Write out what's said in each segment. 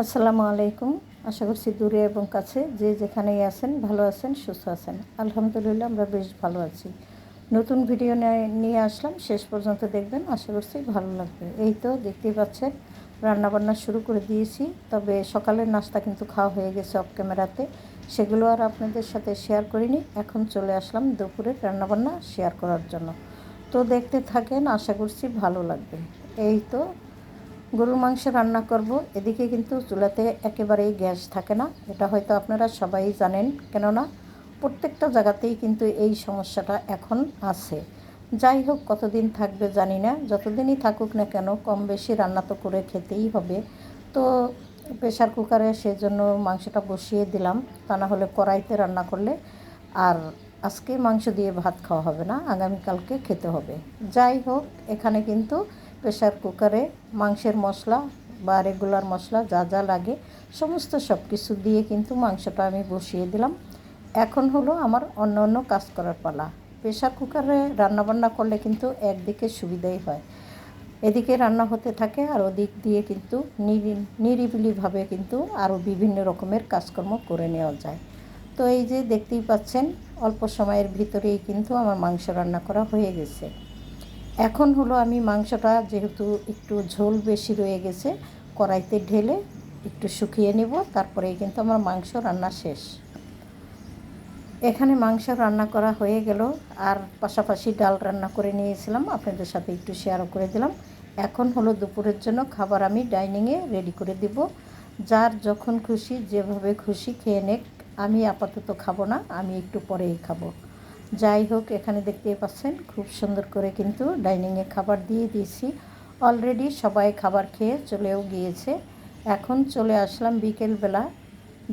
আসসালামু আলাইকুম। আশা করছি দূরে এবং কাছে যে যেখানেই আছেন ভালো আছেন, সুস্থ আছেন। আলহামদুলিল্লাহ আমরা বেশ ভালো আছি। নতুন ভিডিও নিয়ে আসলাম, শেষ পর্যন্ত দেখবেন, আশা করছি ভালো লাগবে। এই তো দেখতেই পাচ্ছেন রান্নাবান্না শুরু করে দিয়েছি। তবে সকালের নাস্তা কিন্তু খাওয়া হয়ে গেছে অফ ক্যামেরাতে, সেগুলো আর আপনাদের সাথে শেয়ার করিনি। এখন চলে আসলাম দুপুরের রান্নাবান্না শেয়ার করার জন্য। তো দেখতে থাকেন, আশা করছি ভালো লাগবে। এই তো গরুর মাংস রান্না করব। এদিকে কিন্তু চুলাতে একেবারেই গ্যাস থাকে না, এটা হয়তো আপনারা সবাই জানেন। কেননা প্রত্যেকটা জায়গাতেই কিন্তু এই সমস্যাটা এখন আছে। যাই হোক, কতদিন থাকবে জানি না, যতদিনই থাকুক না কেন কম বেশি রান্না তো করে খেতেই হবে। তো প্রেশার কুকারে সেজন্য মাংসটা বসিয়ে দিলাম, তা না হলে কড়াইতে রান্না করলে আর আজকে মাংস দিয়ে ভাত খাওয়া হবে না, আগামীকালকে খেতে হবে। যাই হোক, এখানে কিন্তু প্রেশার কুকারে মাংসের মশলা বা রেগুলার মশলা যা যা লাগে সমস্ত সব কিছু দিয়ে কিন্তু মাংসটা আমি বসিয়ে দিলাম। এখন হলো আমার অন্য অন্য কাজ করার পালা। প্রেশার কুকারে রান্নাবান্না করলে কিন্তু একদিকে সুবিধাই হয়, এদিকে রান্না হতে থাকে আর ওদিক দিয়ে কিন্তু নিরিবিলিভাবে কিন্তু আরও বিভিন্ন রকমের কাজকর্ম করে নেওয়া যায়। তো এই যে দেখতেই পাচ্ছেন অল্প সময়ের ভিতরেই কিন্তু আমার মাংস রান্না করা হয়ে গেছে। এখন হলো আমি মাংসটা যেহেতু একটু ঝোল বেশি রয়ে গেছে, কড়াইতে ঢেলে একটু শুকিয়ে নেব, তারপরেই কিন্তু আমার মাংস রান্না শেষ। এখানে মাংস রান্না করা হয়ে গেল, আর পাশাপাশি ডাল রান্না করে নিয়েছিলাম, আপনাদের সাথে একটু শেয়ারও করে দিলাম। এখন হলো দুপুরের জন্য খাবার আমি ডাইনিংয়ে রেডি করে দিব। যার যখন খুশি যেভাবে খুশি খেয়ে নেক, আমি আপাতত খাবো না, আমি একটু পরেই খাবো। যাই হোক, এখানে দেখতেই পাচ্ছেন খুব সুন্দর করে কিন্তু ডাইনিংয়ে খাবার দিয়ে দিয়েছি। অলরেডি সবাই খাবার খেয়ে চলেও গিয়েছে। এখন চলে আসলাম বিকেলবেলা।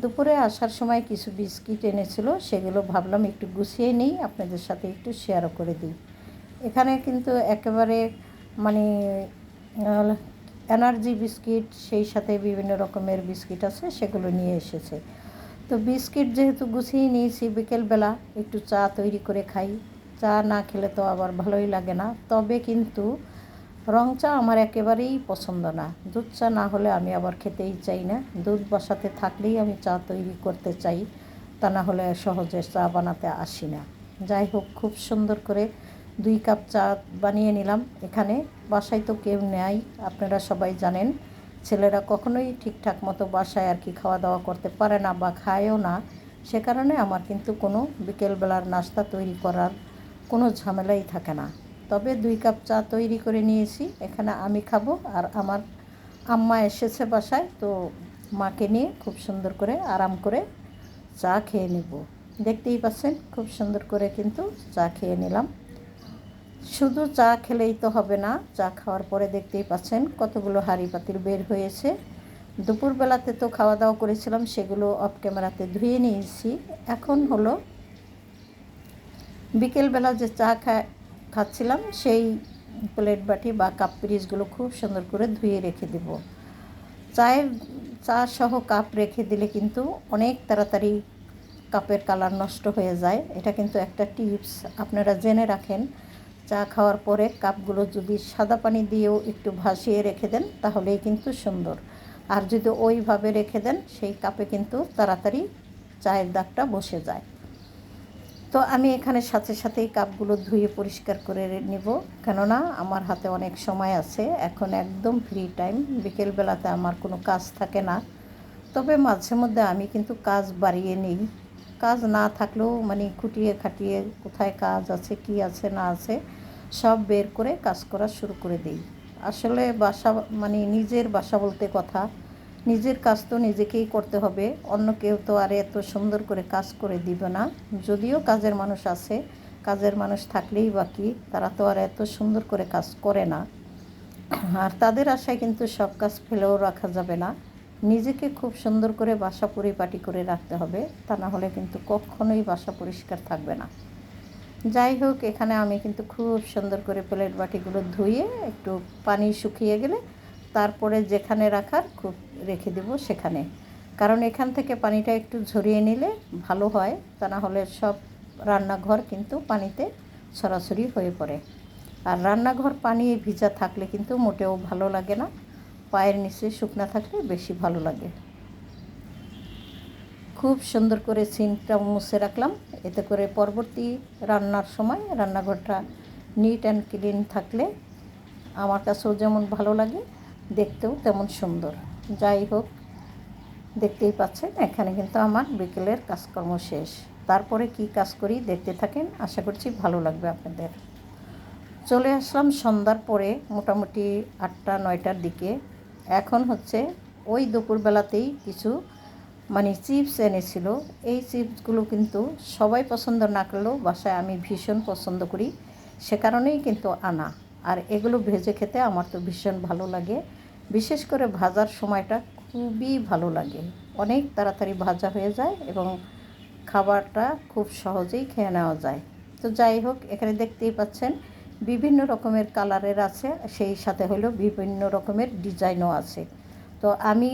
দুপুরে আসার সময় কিছু বিস্কিট এনেছিল, সেগুলো ভাবলাম একটু গুছিয়ে নিই, আপনাদের সাথে একটু শেয়ারও করে দিই। এখানে কিন্তু একেবারে মানে এনার্জি বিস্কিট, সেই সাথে বিভিন্ন রকমের বিস্কিট আছে, সেগুলো নিয়ে এসেছে। তো বিস্কিট যেহেতু গুছিয়ে নিয়েছি, বিকেলবেলা একটু চা তৈরি করে খাই। চা না খেলে তো আবার ভালোই লাগে না। তবে কিন্তু রং চা আমার একেবারেই পছন্দ না, দুধ চা না হলে আমি আবার খেতেই চাই না। দুধ বসাতে থাকলেই আমি চা তৈরি করতে চাই, তা না হলে সহজে চা বানাতে আসি না। যাই হোক, খুব সুন্দর করে 2 কাপ চা বানিয়ে নিলাম। এখানে বাসায় তো কেউ নেই, আপনারা সবাই জানেন। ছেলেরা কখনোই ঠিকঠাক মতো বাসায় আর কি খাওয়া দাওয়া করতে পারে না বা খায়ও না। সে কারণে আমার কিন্তু কোনো বিকেলবেলার নাস্তা তৈরি করার কোনো ঝামেলাই থাকে না। তবে 2 কাপ চা তৈরি করে নিয়েছি, এখানে আমি খাবো আর আমার আম্মা এসেছে বাসায়, তো মাকে নিয়ে খুব সুন্দর করে আরাম করে চা খেয়ে নেব। দেখতেই পাচ্ছেন খুব সুন্দর করে কিন্তু চা খেয়ে নিলাম। শুধু চা খেলেই তো হবে না, চা খাওয়ার পরে দেখতেই পাচ্ছেন কতগুলো হাঁড়ি পাতিল বের হয়েছে। দুপুরবেলাতে তো খাওয়া দাওয়া করেছিলাম, সেগুলো অফ ক্যামেরাতে ধুয়ে নিয়েছি। এখন হলো বিকেলবেলা যে চা খাচ্ছিলাম সেই প্লেট বাটি বা কাপ পিরিচগুলো খুব সুন্দর করে ধুয়ে রেখে দেব। চা সহ কাপ রেখে দিলে কিন্তু অনেক তাড়াতাড়ি কাপের কালার নষ্ট হয়ে যায়। এটা কিন্তু একটা টিপস, আপনারা জেনে রাখেন। চা খাওয়ার পরে কাপগুলো যদি সাদা পানি দিয়েও একটু ভাসিয়ে রেখে দেন তাহলেই কিন্তু সুন্দর। আর যদি ওইভাবে রেখে দেন সেই কাপে কিন্তু তাড়াতাড়ি চায়ের দাগটা বসে যায়। তো আমি এখানে সাথে সাথেই কাপগুলো ধুয়ে পরিষ্কার করে নেব, কেননা আমার হাতে অনেক সময় আছে। এখন একদম ফ্রি টাইম, বিকেলবেলাতে আমার কোনো কাজ থাকে না। তবে মাঝে মধ্যে আমি কিন্তু কাজ বাড়িয়ে নিই, কাজ না থাকলেও মানে খুঁটিয়ে খাটিয়ে কোথায় কাজ আছে কি আছে না আছে সব বের করে কাজ করা শুরু করে দিই। আসলে বাসা মানে নিজের বাসা বলতে কথা, নিজের কাজ তো নিজেকেই করতে হবে, অন্য কেউ তো আর এত সুন্দর করে কাজ করে দিবে না। যদিও কাজের মানুষ আছে, কাজের মানুষ থাকলেই বাকি, তারা তো আর এত সুন্দর করে কাজ করে না। আর তাদের আশায় কিন্তু সব কাজ ফেলেও রাখা যাবে না। নিজেকে খুব সুন্দর করে বাসা পরিপাটি করে রাখতে হবে, তা না হলে কিন্তু কখনোই বাসা পরিষ্কার থাকবে না। যাই হোক, এখানে আমি কিন্তু খুব সুন্দর করে প্লেট বাটিগুলো ধুয়ে একটু পানি শুকিয়ে গেলে তারপরে যেখানে রাখার খুব রেখে দেব সেখানে, কারণ এখান থেকে পানিটা একটু ঝরিয়ে নিলে ভালো হয়, তা না হলে সব রান্নাঘর কিন্তু পানিতে ছড়াছড়ি হয়ে পড়ে। আর রান্নাঘর পানি ভিজা থাকলে কিন্তু মোটেও ভালো লাগে না, পায়ের নিচে শুকনা থাকলে বেশি ভালো লাগে। খুব সুন্দর করে সিনটা মুছে রাখলাম, এতে করে পরবর্তী রান্নার সময় রান্নাঘরটা নিট অ্যান্ড ক্লিন থাকলে আমার কাছেও যেমন ভালো লাগে, দেখতেও তেমন সুন্দর। যাই হোক, দেখতেই পাচ্ছেন এখানে কিন্তু আমার বিকেলের কাজকর্ম শেষ। তারপরে কি কাজ করি দেখতে থাকেন, আশা করছি ভালো লাগবে আপনাদের। চলে আসলাম সন্ধ্যার পরে, মোটামুটি 8টা-9টার দিকে। এখন হচ্ছে ওই দুপুরবেলাতেই কিছু চিপস এনেছিল। এই চিপসগুলো কিন্তু সবাই পছন্দ না করলেও বাসায় আমি ভীষণ পছন্দ করি, সে কারণেই কিন্তু আনা। আর এগুলো ভেজে খেতে আমার তো ভীষণ ভালো লাগে, বিশেষ করে ভাজার সময়টা খুবই ভালো লাগে। অনেক তাড়াতাড়ি ভাজা হয়ে যায় এবং খাবারটা খুব সহজেই খেয়ে নেওয়া যায়। তো যাই হোক, এখানে দেখতেই পাচ্ছেন বিভিন্ন রকমের কালারের আছে, সেই সাথে হলো বিভিন্ন রকমের ডিজাইনও আছে। তো আমি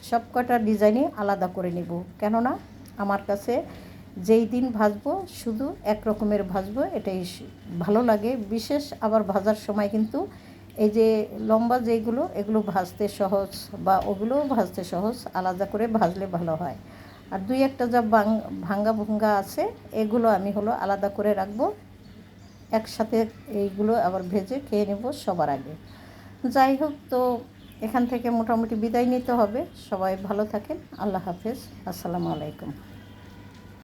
সব কটা ডিজাইনই আলাদা করে নেব, কেননা আমার কাছে যেই দিন ভাজবো শুধু এক রকমের ভাজবো, এটাই ভালো লাগে। বিশেষ আবার ভাজার সময় কিন্তু এই যে লম্বা যেইগুলো, এগুলো ভাজতে সহজ, বা ওগুলোও ভাজতে সহজ, আলাদা করে ভাজলে ভালো হয়। আর দুই একটা যা ভাঙ্গা ভুঙ্গা আছে, এগুলো আমি আলাদা করে রাখবো। একসাথে এইগুলো আবার ভেজে খেয়ে নেব সবার আগে। যাই হোক, তো এখান থেকে মোটামুটি বিদায় নিতে হবে। সবাই ভালো থাকেন, আল্লাহ হাফেজ, আসসালামু আলাইকুম।